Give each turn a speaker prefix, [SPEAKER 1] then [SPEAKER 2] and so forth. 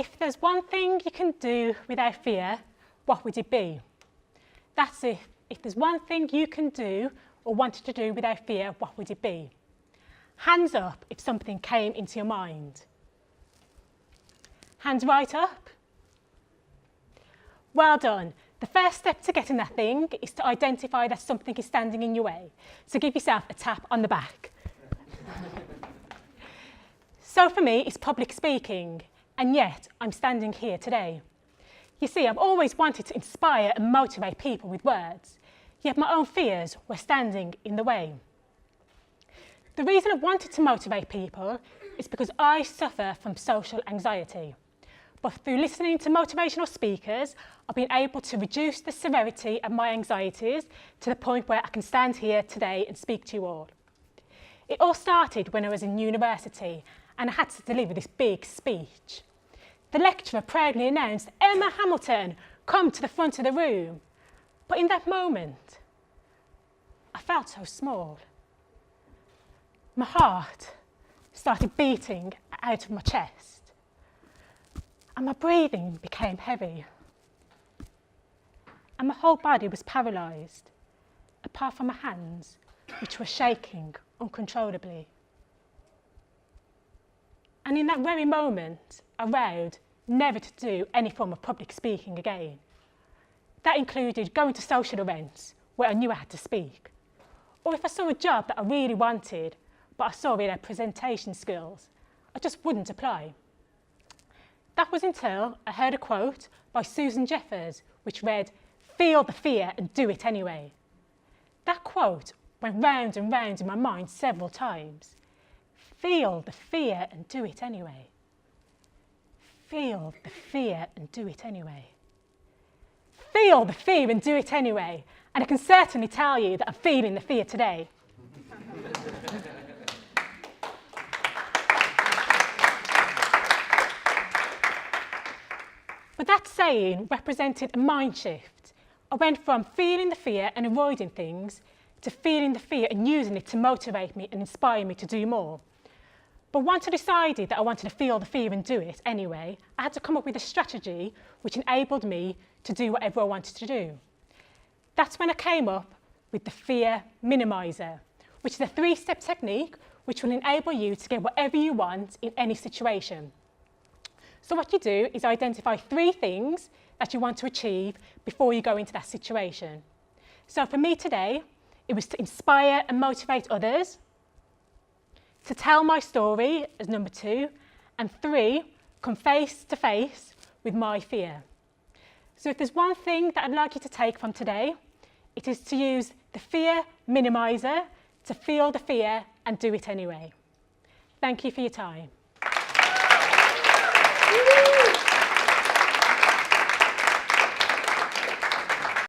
[SPEAKER 1] if there's one thing you can do without fear, what would it be? That's it. If there's one thing you can do or wanted to do without fear, what would it be? Hands up if something came into your mind. Hands right up. Well done. The first step to getting that thing is to identify that something is standing in your way. So give yourself a tap on the back. So for me, it's public speaking, and yet I'm standing here today. You see, I've always wanted to inspire and motivate people with words, yet my own fears were standing in the way. The reason I wanted to motivate people is because I suffer from social anxiety. But through listening to motivational speakers, I've been able to reduce the severity of my anxieties to the point where I can stand here today and speak to you all. It all started when I was in university and I had to deliver this big speech. The lecturer proudly announced, "Emma Hamilton, come to the front of the room." But in that moment, I felt so small. My heart started beating out of my chest. And my breathing became heavy. And my whole body was paralysed, apart from my hands, which were shaking uncontrollably. And in that very moment, I vowed never to do any form of public speaking again. That included going to social events where I knew I had to speak, or if I saw a job that I really wanted, but I saw it had presentation skills, I just wouldn't apply. That was until I heard a quote by Susan Jeffers, which read, "Feel the fear and do it anyway." That quote went round and round in my mind several times. Feel the fear and do it anyway. Feel the fear and do it anyway. Feel the fear and do it anyway. And I can certainly tell you that I'm feeling the fear today. But that saying represented a mind shift. I went from feeling the fear and avoiding things to feeling the fear and using it to motivate me and inspire me to do more. But once I decided that I wanted to feel the fear and do it anyway, I had to come up with a strategy which enabled me to do whatever I wanted to do. That's when I came up with the fear minimizer, which is a 3-step technique which will enable you to get whatever you want in any situation. So what you do is identify 3 things that you want to achieve before you go into that situation. So for me today, it was to inspire and motivate others, to tell my story as number 2, and 3, come face to face with my fear. So if there's one thing that I'd like you to take from today, it is to use the fear minimizer to feel the fear and do it anyway. Thank you for your time. Woo!